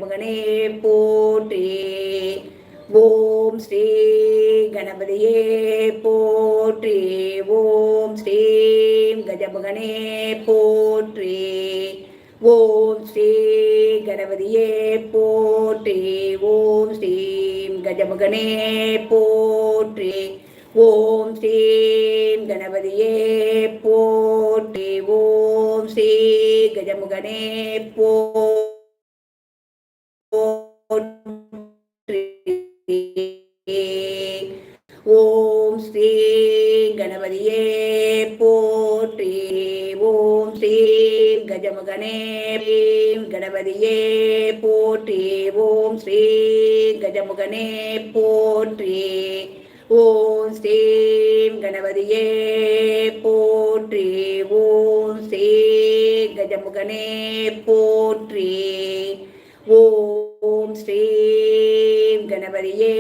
கஜமுகனே போற்றி. ஓம் ஸ்ரீ கணபதியே போற்றி. ஓம் ஸ்ரீ கஜமுகனே போற்றி. ஓம் ஸ்ரீ கணபதியே போற்றி. ஓம் ஸ்ரீ கஜமுகனே போற்றி. ஓம் ஸ்ரீ கணபதியே போற்றி. ஓம் ஸ்ரீ கஜமுகனே போற்றி. ஓம் ஸ்ரீ கணபதியே போற்றி. ஓம் ஸ்ரீ கஜமுகனே கணபதியே போற்றி. ஓம் ஸ்ரீ கஜமுகனே போற்றி. ஓம் ஸ்ரீ கணபதியே போற்றி. ஓம் ஸ்ரீ கஜமுகனே போற்றி. ஓம் ஸ்ரீ கணபதியே